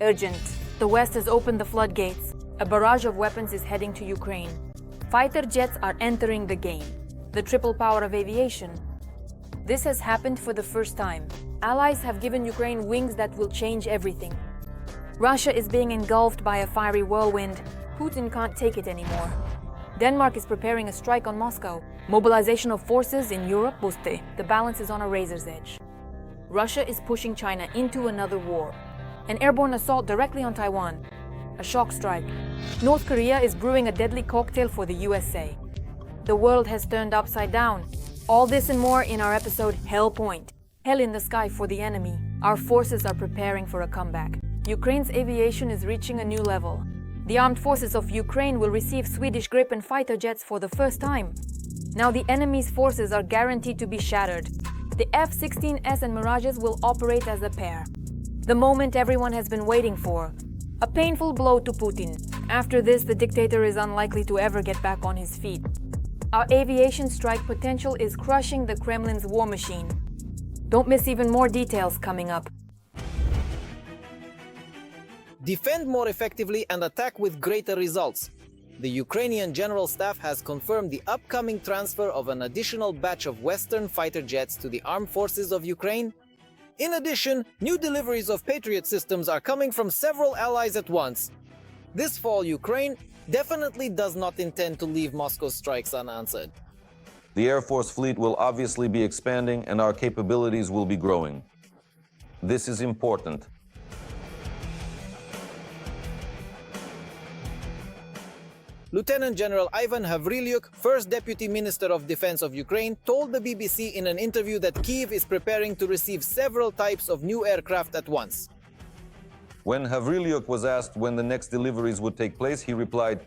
Urgent. The West has opened the floodgates. A barrage of weapons is heading to Ukraine. Fighter jets are entering the game. The triple power of aviation. This has happened for the first time. Allies have given Ukraine wings that will change everything. Russia is being engulfed by a fiery whirlwind. Putin can't take it anymore. Denmark is preparing a strike on Moscow. Mobilization of forces in Europe boosted. The balance is on a razor's edge. Russia is pushing China into another war. An airborne assault directly on Taiwan. A shock strike. North Korea is brewing a deadly cocktail for the USA. The world has turned upside down. All this and more in our episode Hell Point. Hell in the sky for the enemy. Our forces are preparing for a comeback. Ukraine's aviation is reaching a new level. The armed forces of Ukraine will receive Swedish Gripen fighter jets for the first time. Now the enemy's forces are guaranteed to be shattered. The F-16S and Mirages will operate as a pair. The moment everyone has been waiting for. A painful blow to Putin. After this, the dictator is unlikely to ever get back on his feet. Our aviation strike potential is crushing the Kremlin's war machine. Don't miss even more details coming up. Defend more effectively and attack with greater results. The Ukrainian General Staff has confirmed the upcoming transfer of an additional batch of Western fighter jets to the armed forces of Ukraine. In addition, new deliveries of Patriot systems are coming from several allies at once. This fall, Ukraine definitely does not intend to leave Moscow's strikes unanswered. The Air Force fleet will obviously be expanding and our capabilities will be growing. This is important. Lieutenant General Ivan Havrilyuk, First Deputy Minister of Defense of Ukraine, told the BBC in an interview that Kyiv is preparing to receive several types of new aircraft at once. When Havrilyuk was asked when the next deliveries would take place, he replied,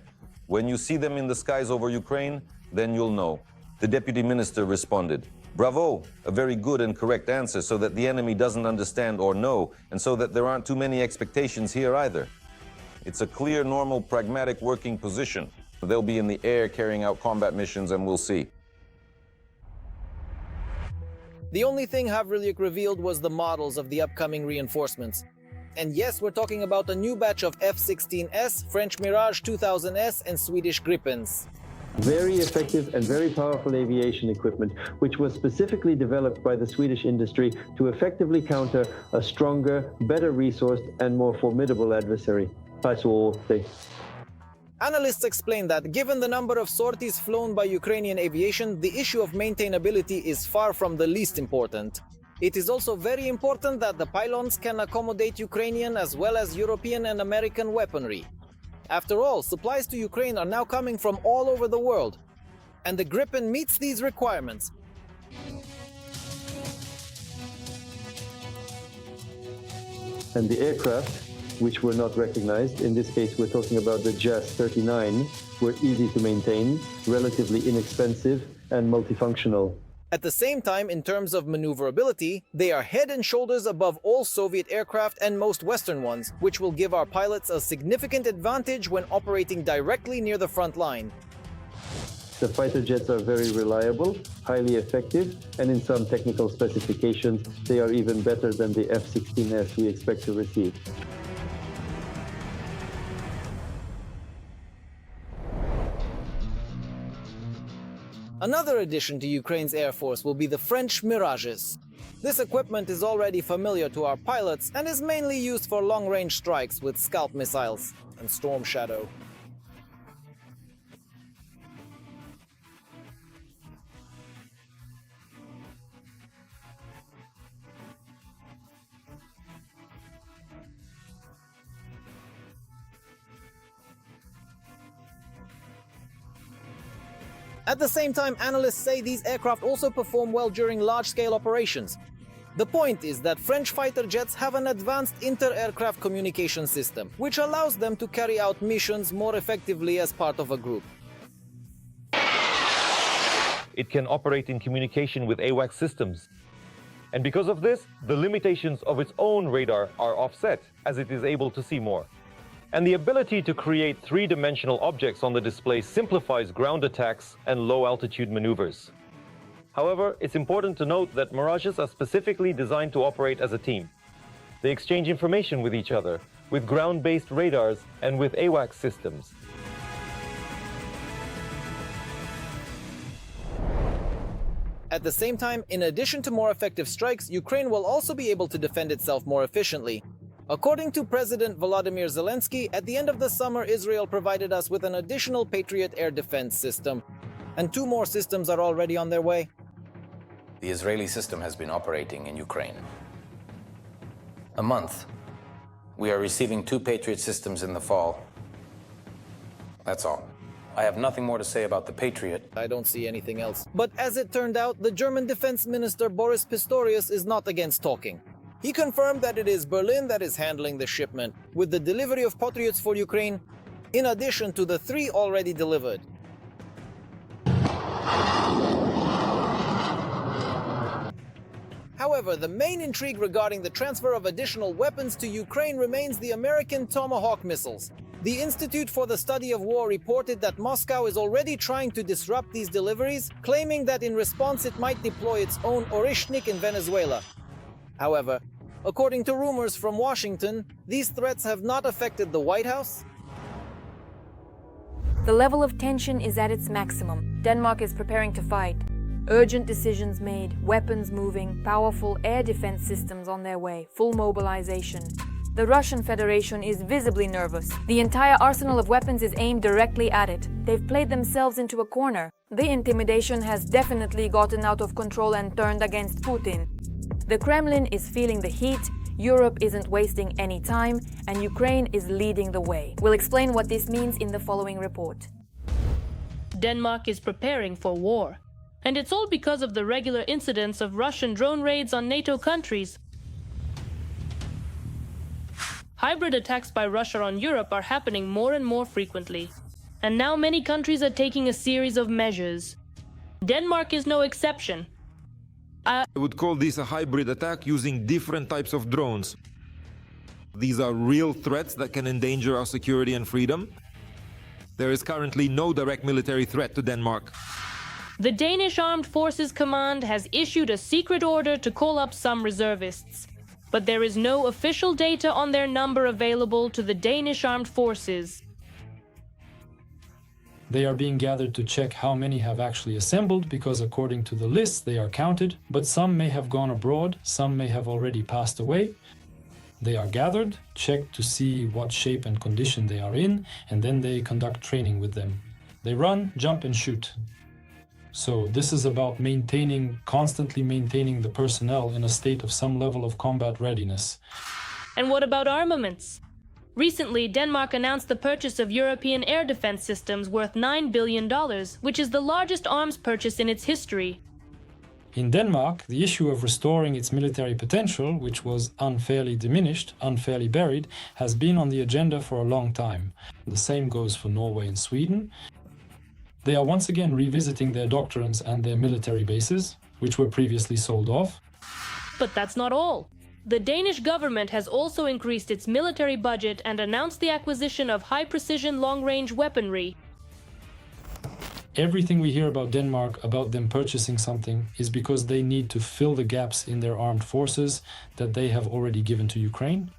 "When you see them in the skies over Ukraine, then you'll know." The Deputy Minister responded, "Bravo, a very good and correct answer so that the enemy doesn't understand or know, and so that there aren't too many expectations here either. It's a clear, normal, pragmatic working position. They'll be in the air carrying out combat missions and we'll see." The only thing Havrilyuk revealed was the models of the upcoming reinforcements. And yes, we're talking about a new batch of F-16S, French Mirage 2000S and Swedish Gripens. Very effective and very powerful aviation equipment, which was specifically developed by the Swedish industry to effectively counter a stronger, better resourced and more formidable adversary. Analysts explain that given the number of sorties flown by Ukrainian aviation, the issue of maintainability is far from the least important. It is also very important that the pylons can accommodate Ukrainian as well as European and American weaponry. After all, supplies to Ukraine are now coming from all over the world, and the Gripen meets these requirements. And the aircraft, which were not recognized, in this case we're talking about the JAS-39, were easy to maintain, relatively inexpensive and multifunctional. At the same time, in terms of maneuverability, they are head and shoulders above all Soviet aircraft and most Western ones, which will give our pilots a significant advantage when operating directly near the front line. The fighter jets are very reliable, highly effective, and in some technical specifications, they are even better than the F-16S we expect to receive. Another addition to Ukraine's Air Force will be the French Mirages. This equipment is already familiar to our pilots and is mainly used for long-range strikes with Scalp missiles and Storm Shadow. At the same time, analysts say these aircraft also perform well during large-scale operations. The point is that French fighter jets have an advanced inter-aircraft communication system, which allows them to carry out missions more effectively as part of a group. It can operate in communication with AWACS systems. And because of this, the limitations of its own radar are offset, as it is able to see more. And the ability to create three-dimensional objects on the display simplifies ground attacks and low-altitude maneuvers. However, it's important to note that Mirages are specifically designed to operate as a team. They exchange information with each other, with ground-based radars and with AWACS systems. At the same time, in addition to more effective strikes, Ukraine will also be able to defend itself more efficiently. According to President Volodymyr Zelensky, at the end of the summer, Israel provided us with an additional Patriot air defense system, and 2 more systems are already on their way. The Israeli system has been operating in Ukraine a month. We are receiving 2 Patriot systems in the fall. That's all. I have nothing more to say about the Patriot. I don't see anything else. But as it turned out, the German Defense Minister Boris Pistorius is not against talking. He confirmed that it is Berlin that is handling the shipment, with the delivery of Patriots for Ukraine, in addition to the 3 already delivered. However, the main intrigue regarding the transfer of additional weapons to Ukraine remains the American Tomahawk missiles. The Institute for the Study of War reported that Moscow is already trying to disrupt these deliveries, claiming that in response it might deploy its own Orishnik in Venezuela. However, according to rumors from Washington, these threats have not affected the White House. The level of tension is at its maximum. Denmark is preparing to fight. Urgent decisions made, weapons moving, powerful air defense systems on their way, full mobilization. The Russian Federation is visibly nervous. The entire arsenal of weapons is aimed directly at it. They've played themselves into a corner. The intimidation has definitely gotten out of control and turned against Putin. The Kremlin is feeling the heat, Europe isn't wasting any time, and Ukraine is leading the way. We'll explain what this means in the following report. Denmark is preparing for war. And it's all because of the regular incidents of Russian drone raids on NATO countries. Hybrid attacks by Russia on Europe are happening more and more frequently. And now many countries are taking a series of measures. Denmark is no exception. I would call this a hybrid attack using different types of drones. These are real threats that can endanger our security and freedom. There is currently no direct military threat to Denmark. The Danish Armed Forces Command has issued a secret order to call up some reservists. But there is no official data on their number available to the Danish Armed Forces. They are being gathered to check how many have actually assembled, because according to the lists they are counted, but some may have gone abroad, some may have already passed away. They are gathered, checked to see what shape and condition they are in, and then they conduct training with them. They run, jump and shoot. So this is about constantly maintaining the personnel in a state of some level of combat readiness. And what about armaments? Recently, Denmark announced the purchase of European air defense systems worth $9 billion, which is the largest arms purchase in its history. In Denmark, the issue of restoring its military potential, which was unfairly diminished, unfairly buried, has been on the agenda for a long time. The same goes for Norway and Sweden. They are once again revisiting their doctrines and their military bases, which were previously sold off. But that's not all. The Danish government has also increased its military budget and announced the acquisition of high-precision long-range weaponry. Everything we hear about Denmark, about them purchasing something, is because they need to fill the gaps in their armed forces that they have already given to Ukraine.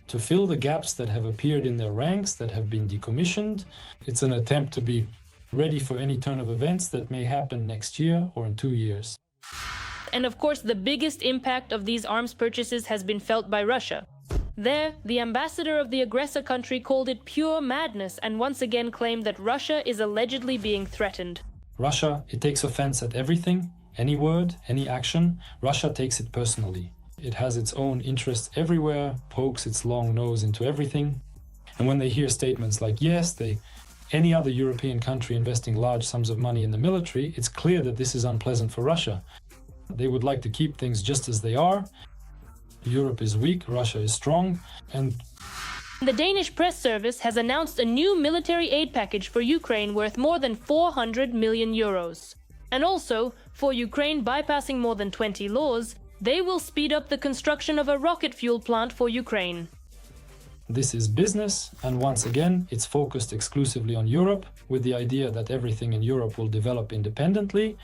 To fill the gaps that have appeared in their ranks, that have been decommissioned. It's an attempt to be ready for any turn of events that may happen next year or in 2 years. And of course, the biggest impact of these arms purchases has been felt by Russia. There, the ambassador of the aggressor country called it pure madness and once again claimed that Russia is allegedly being threatened. Russia, it takes offense at everything, any word, any action. Russia takes it personally. It has its own interests everywhere, pokes its long nose into everything. And when they hear statements like, yes, any other European country investing large sums of money in the military, it's clear that this is unpleasant for Russia. They would like to keep things just as they are. Europe is weak, Russia is strong, and the Danish press service has announced a new military aid package for Ukraine worth more than 400 million euros. And also, for Ukraine bypassing more than 20 laws, they will speed up the construction of a rocket fuel plant for Ukraine. This is business, and once again, it's focused exclusively on Europe, with the idea that everything in Europe will develop independently.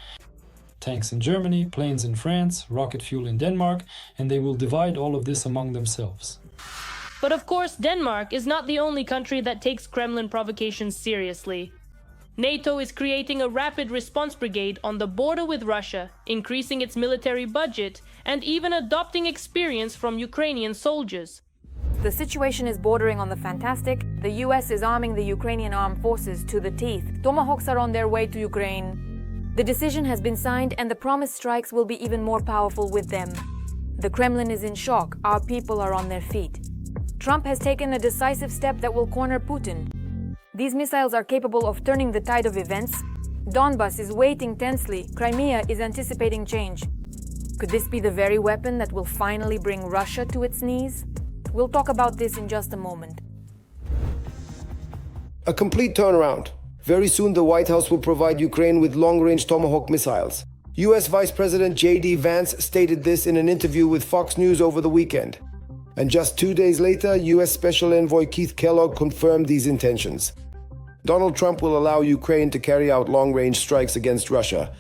Tanks in Germany, planes in France, rocket fuel in Denmark, and they will divide all of this among themselves. But of course, Denmark is not the only country that takes Kremlin provocations seriously. NATO is creating a rapid response brigade on the border with Russia, increasing its military budget, and even adopting experience from Ukrainian soldiers. The situation is bordering on the fantastic. The US is arming the Ukrainian armed forces to the teeth. Tomahawks are on their way to Ukraine. The decision has been signed and the promised strikes will be even more powerful with them. The Kremlin is in shock. Our people are on their feet. Trump has taken a decisive step that will corner Putin. These missiles are capable of turning the tide of events. Donbas is waiting tensely. Crimea is anticipating change. Could this be the very weapon that will finally bring Russia to its knees? We'll talk about this in just a moment. A complete turnaround. Very soon the White House will provide Ukraine with long-range Tomahawk missiles. US Vice President J.D. Vance stated this in an interview with Fox News over the weekend. And just 2 days later, US Special Envoy Keith Kellogg confirmed these intentions. Donald Trump will allow Ukraine to carry out long-range strikes against Russia.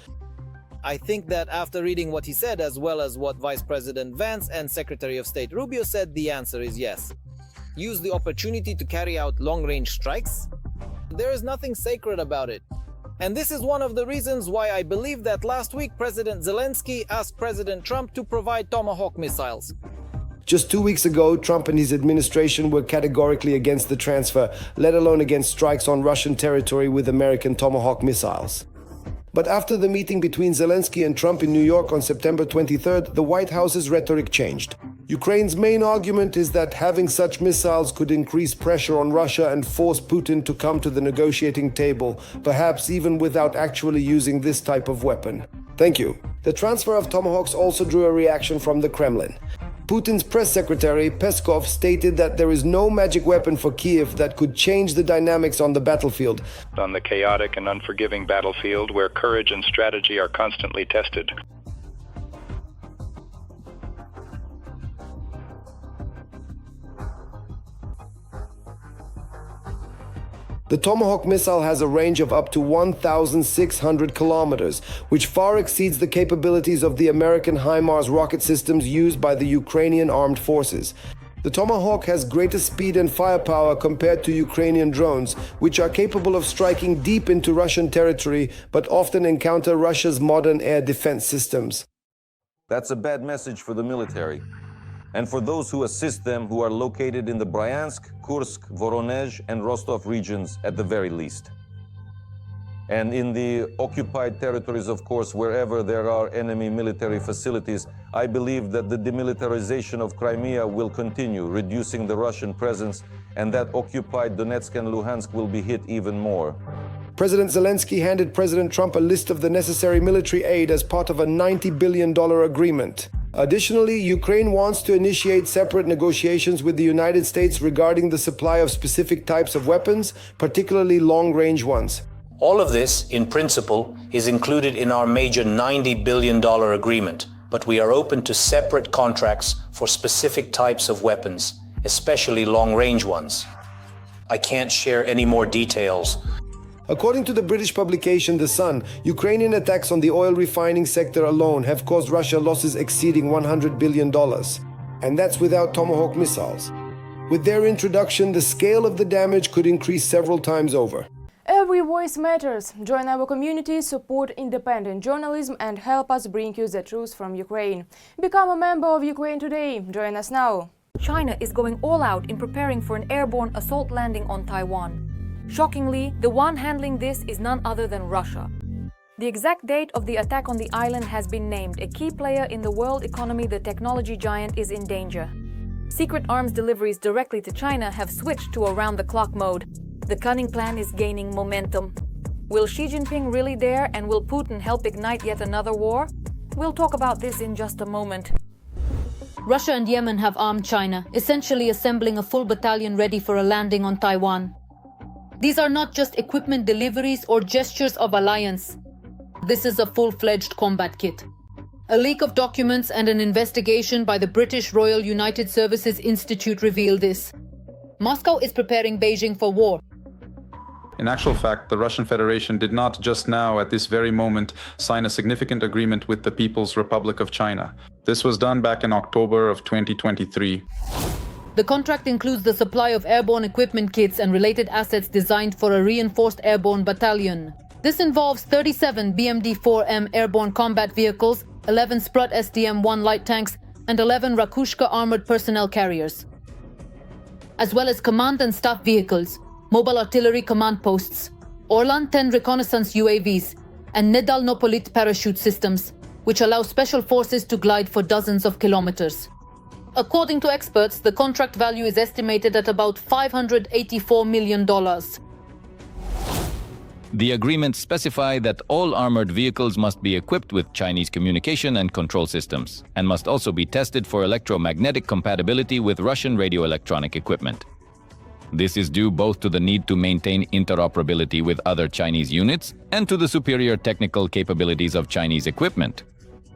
I think that after reading what he said, as well as what Vice President Vance and Secretary of State Rubio said, the answer is yes. Use the opportunity to carry out long-range strikes? There is nothing sacred about it. And this is one of the reasons why I believe that last week President Zelensky asked President Trump to provide Tomahawk missiles. Just 2 weeks ago, Trump and his administration were categorically against the transfer, let alone against strikes on Russian territory with American Tomahawk missiles. But after the meeting between Zelensky and Trump in New York on September 23rd, the White House's rhetoric changed. Ukraine's main argument is that having such missiles could increase pressure on Russia and force Putin to come to the negotiating table, perhaps even without actually using this type of weapon. Thank you. The transfer of Tomahawks also drew a reaction from the Kremlin. Putin's press secretary, Peskov, stated that there is no magic weapon for Kiev that could change the dynamics on the battlefield. On the chaotic and unforgiving battlefield where courage and strategy are constantly tested. The Tomahawk missile has a range of up to 1,600 kilometers, which far exceeds the capabilities of the American HIMARS rocket systems used by the Ukrainian armed forces. The Tomahawk has greater speed and firepower compared to Ukrainian drones, which are capable of striking deep into Russian territory, but often encounter Russia's modern air defense systems. That's a bad message for the military, and for those who assist them who are located in the Bryansk, Kursk, Voronezh, and Rostov regions at the very least. And in the occupied territories, of course, wherever there are enemy military facilities, I believe that the demilitarization of Crimea will continue, reducing the Russian presence, and that occupied Donetsk and Luhansk will be hit even more. President Zelensky handed President Trump a list of the necessary military aid as part of a $90 billion agreement. Additionally, Ukraine wants to initiate separate negotiations with the United States regarding the supply of specific types of weapons, particularly long-range ones. All of this, in principle, is included in our major $90 billion agreement, but we are open to separate contracts for specific types of weapons, especially long-range ones. I can't share any more details. According to the British publication The Sun, Ukrainian attacks on the oil refining sector alone have caused Russia losses exceeding $100 billion. And that's without Tomahawk missiles. With their introduction, the scale of the damage could increase several times over. Every voice matters. Join our community, support independent journalism, and help us bring you the truth from Ukraine. Become a member of Ukraine Today. Join us now. China is going all out in preparing for an airborne assault landing on Taiwan. Shockingly, the one handling this is none other than Russia. The exact date of the attack on the island has been named. A key player in the world economy, the technology giant, is in danger. Secret arms deliveries directly to China have switched to around-the-clock mode. The cunning plan is gaining momentum. Will Xi Jinping really dare, and will Putin help ignite yet another war? We'll talk about this in just a moment. Russia and Yemen have armed China, essentially assembling a full battalion ready for a landing on Taiwan. These are not just equipment deliveries or gestures of alliance. This is a full-fledged combat kit. A leak of documents and an investigation by the British Royal United Services Institute reveal this. Moscow is preparing Beijing for war. In actual fact, the Russian Federation did not just now, at this very moment, sign a significant agreement with the People's Republic of China. This was done back in October of 2023. The contract includes the supply of airborne equipment kits and related assets designed for a reinforced airborne battalion. This involves 37 BMD-4M airborne combat vehicles, 11 Sprut SDM-1 light tanks, and 11 Rakushka armored personnel carriers, as well as command and staff vehicles, mobile artillery command posts, Orlan-10 reconnaissance UAVs, and Nedal-Nopolit parachute systems, which allow special forces to glide for dozens of kilometers. According to experts, the contract value is estimated at about $584 million. The agreements specify that all armored vehicles must be equipped with Chinese communication and control systems, and must also be tested for electromagnetic compatibility with Russian radioelectronic equipment. This is due both to the need to maintain interoperability with other Chinese units and to the superior technical capabilities of Chinese equipment.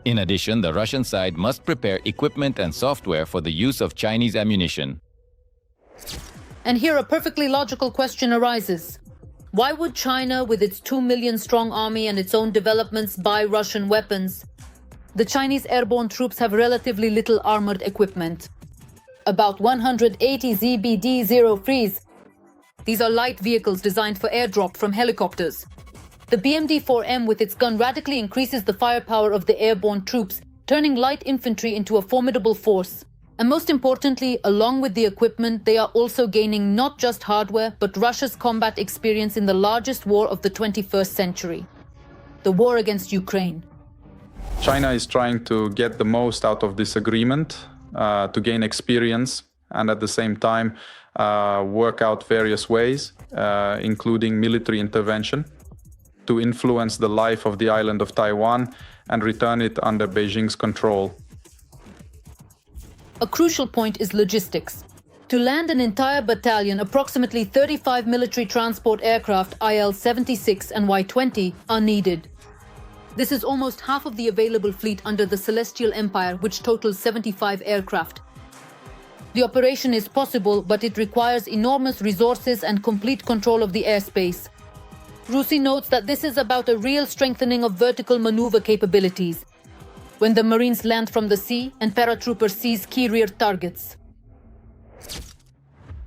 In addition, the Russian side must prepare equipment and software for the use of Chinese ammunition. And here a perfectly logical question arises. Why would China, with its 2 million strong army and its own developments, buy Russian weapons? The Chinese airborne troops have relatively little armored equipment. About 180 ZBD-03s. These are light vehicles designed for airdrop from helicopters. The BMD-4M with its gun radically increases the firepower of the airborne troops, turning light infantry into a formidable force. And most importantly, along with the equipment, they are also gaining not just hardware, but Russia's combat experience in the largest war of the 21st century, the war against Ukraine. China is trying to get the most out of this agreement, to gain experience, and at the same time work out various ways, including military intervention, to influence the life of the island of Taiwan and return it under Beijing's control. A crucial point is logistics. To land an entire battalion, approximately 35 military transport aircraft IL-76 and Y-20 are needed. This is almost half of the available fleet under the Celestial Empire, which totals 75 aircraft. The operation is possible, but it requires enormous resources and complete control of the airspace. Rusi notes that this is about a real strengthening of vertical maneuver capabilities, when the Marines land from the sea and paratroopers seize key rear targets.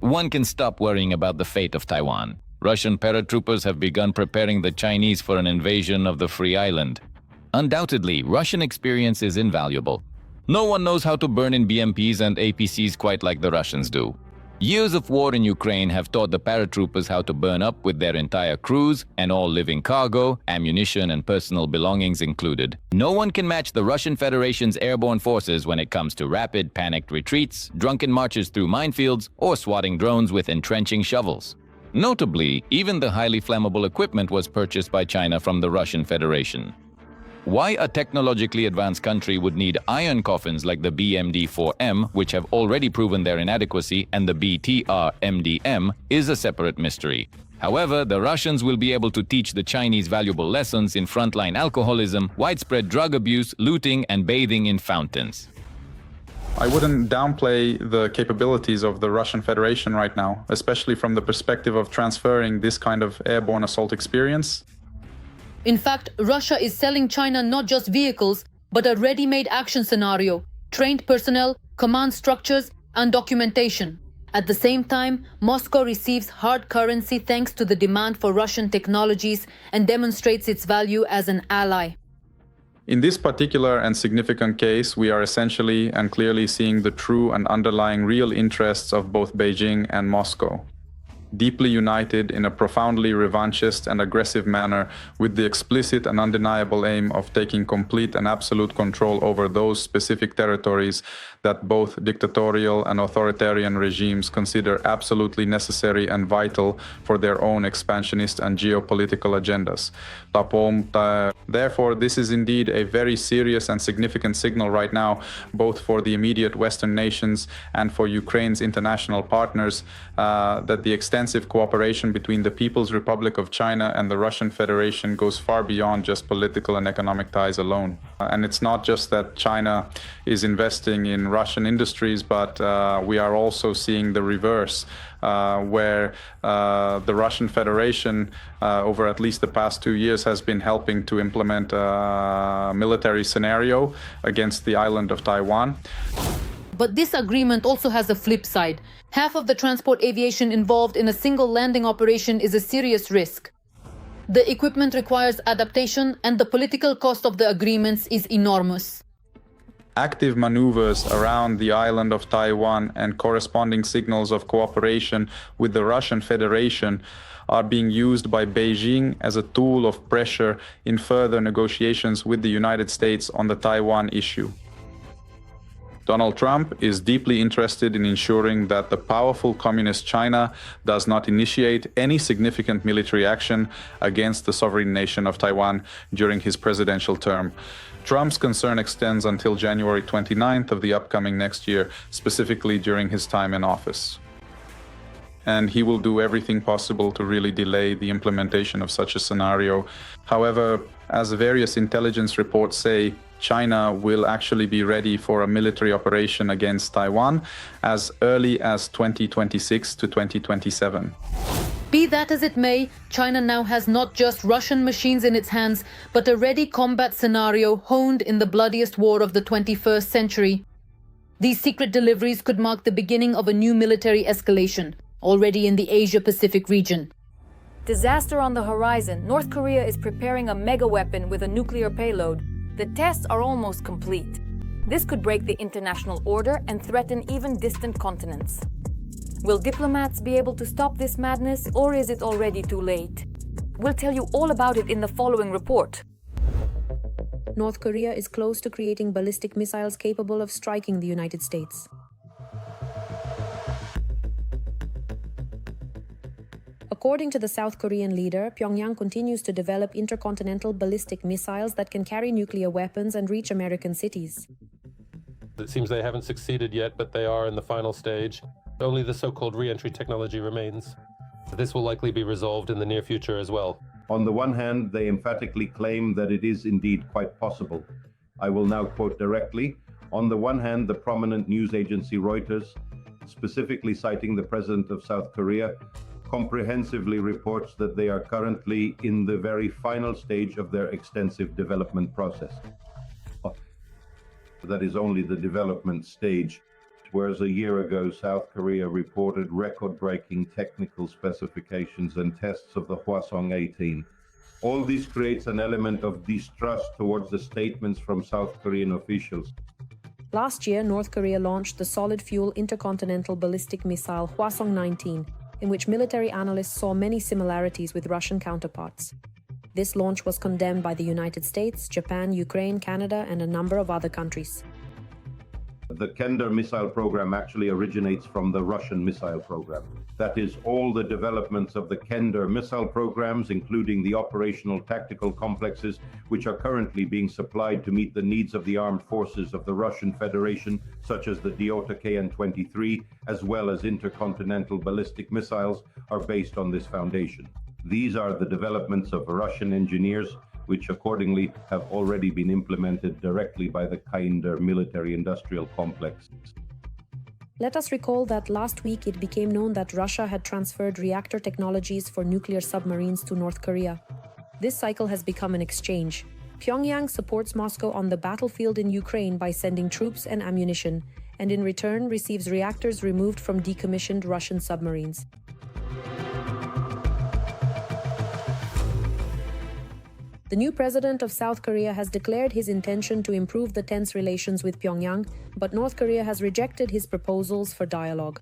One can stop worrying about the fate of Taiwan. Russian paratroopers have begun preparing the Chinese for an invasion of the free island. Undoubtedly, Russian experience is invaluable. No one knows how to burn in BMPs and APCs quite like the Russians do. Years of war in Ukraine have taught the paratroopers how to burn up with their entire crews and all living cargo, ammunition and personal belongings included. No one can match the Russian Federation's airborne forces when it comes to rapid, panicked retreats, drunken marches through minefields, or swatting drones with entrenching shovels. Notably, even the highly flammable equipment was purchased by China from the Russian Federation. Why a technologically advanced country would need iron coffins like the BMD-4M, which have already proven their inadequacy, and the BTR-MDM is a separate mystery. However, the Russians will be able to teach the Chinese valuable lessons in frontline alcoholism, widespread drug abuse, looting, and bathing in fountains. I wouldn't downplay the capabilities of the Russian Federation right now, especially from the perspective of transferring this kind of airborne assault experience. In fact, Russia is selling China not just vehicles, but a ready-made action scenario, trained personnel, command structures, and documentation. At the same time, Moscow receives hard currency thanks to the demand for Russian technologies and demonstrates its value as an ally. In this particular and significant case, we are essentially and clearly seeing the true and underlying real interests of both Beijing and Moscow, deeply united in a profoundly revanchist and aggressive manner, with the explicit and undeniable aim of taking complete and absolute control over those specific territories that both dictatorial and authoritarian regimes consider absolutely necessary and vital for their own expansionist and geopolitical agendas. Therefore, this is indeed a very serious and significant signal right now, both for the immediate Western nations and for Ukraine's international partners, that the extensive cooperation between the People's Republic of China and the Russian Federation goes far beyond just political and economic ties alone. And it's not just that China is investing in Russian industries, but we are also seeing the reverse, where the Russian Federation, over at least the past 2 years, has been helping to implement a military scenario against the island of Taiwan. But this agreement also has a flip side. Half of the transport aviation involved in a single landing operation is a serious risk. The equipment requires adaptation, and the political cost of the agreements is enormous. Active maneuvers around the island of Taiwan and corresponding signals of cooperation with the Russian Federation are being used by Beijing as a tool of pressure in further negotiations with the United States on the Taiwan issue. Donald Trump is deeply interested in ensuring that the powerful communist China does not initiate any significant military action against the sovereign nation of Taiwan during his presidential term. Trump's concern extends until January 29th of the upcoming next year, specifically during his time in office. And he will do everything possible to really delay the implementation of such a scenario. However, as various intelligence reports say, China will actually be ready for a military operation against Taiwan as early as 2026 to 2027. Be that as it may, China now has not just Russian machines in its hands, but a ready combat scenario honed in the bloodiest war of the 21st century. These secret deliveries could mark the beginning of a new military escalation, already in the Asia-Pacific region. Disaster on the horizon. North Korea is preparing a mega weapon with a nuclear payload. The tests are almost complete. This could break the international order and threaten even distant continents. Will diplomats be able to stop this madness, or is it already too late? We'll tell you all about it in the following report. North Korea is close to creating ballistic missiles capable of striking the United States. According to the South Korean leader, Pyongyang continues to develop intercontinental ballistic missiles that can carry nuclear weapons and reach American cities. It seems they haven't succeeded yet, but they are in the final stage. Only the so-called re-entry technology remains. This will likely be resolved in the near future as well. On the one hand, they emphatically claim that it is indeed quite possible. I will now quote directly. On the one hand, the prominent news agency Reuters, specifically citing the president of South Korea, comprehensively reports that they are currently in the very final stage of their extensive development process. That is only the development stage, whereas a year ago South Korea reported record-breaking technical specifications and tests of the Hwasong-18. All this creates an element of distrust towards the statements from South Korean officials. Last year, North Korea launched the solid-fuel intercontinental ballistic missile Hwasong-19, in which military analysts saw many similarities with Russian counterparts. This launch was condemned by the United States, Japan, Ukraine, Canada, and a number of other countries. The Kender missile program actually originates from the Russian missile program. That is, all the developments of the Kender missile programs, including the operational tactical complexes, which are currently being supplied to meet the needs of the armed forces of the Russian Federation, such as the Diota KN-23, as well as intercontinental ballistic missiles, are based on this foundation. These are the developments of Russian engineers, which accordingly have already been implemented directly by the Kender military-industrial complex. Let us recall that last week it became known that Russia had transferred reactor technologies for nuclear submarines to North Korea. This cycle has become an exchange. Pyongyang supports Moscow on the battlefield in Ukraine by sending troops and ammunition, and in return receives reactors removed from decommissioned Russian submarines. The new president of South Korea has declared his intention to improve the tense relations with Pyongyang, but North Korea has rejected his proposals for dialogue.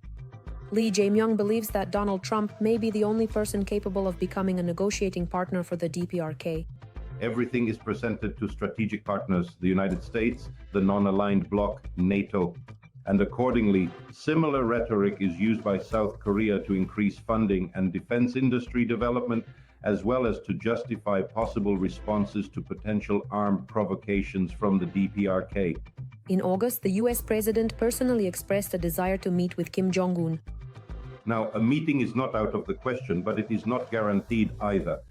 Lee Jae-myung believes that Donald Trump may be the only person capable of becoming a negotiating partner for the DPRK. Everything is presented to strategic partners, the United States, the non-aligned bloc, NATO, and accordingly, similar rhetoric is used by South Korea to increase funding and defense industry development, as well as to justify possible responses to potential armed provocations from the DPRK. In August, the US president personally expressed a desire to meet with Kim Jong-un. Now, a meeting is not out of the question, but it is not guaranteed either.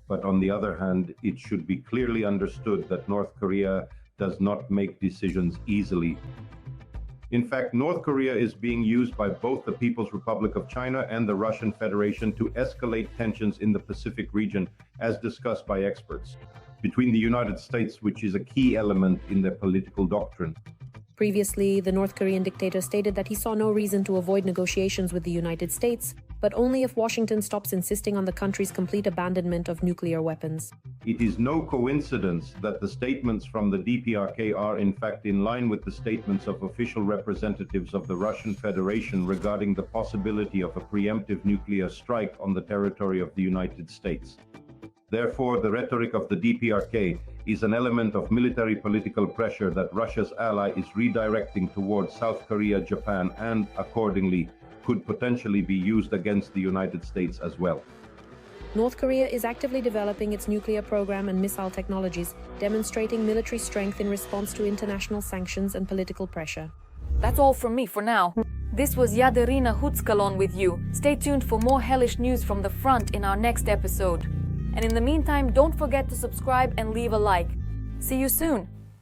But on the other hand, it should be clearly understood that North Korea does not make decisions easily. In fact, North Korea is being used by both the People's Republic of China and the Russian Federation to escalate tensions in the Pacific region, as discussed by experts, between the United States, which is a key element in their political doctrine, Previously, the North Korean dictator stated that he saw no reason to avoid negotiations with the United States, but only if Washington stops insisting on the country's complete abandonment of nuclear weapons. It is no coincidence that the statements from the DPRK are in fact in line with the statements of official representatives of the Russian Federation regarding the possibility of a preemptive nuclear strike on the territory of the United States. Therefore, the rhetoric of the DPRK is an element of military political pressure that Russia's ally is redirecting towards South Korea, Japan, and, accordingly, could potentially be used against the United States as well. North Korea is actively developing its nuclear program and missile technologies, demonstrating military strength in response to international sanctions and political pressure. That's all from me for now. This was Yaderina Hutskalon with you. Stay tuned for more hellish news from the front in our next episode. And in the meantime, don't forget to subscribe and leave a like. See you soon!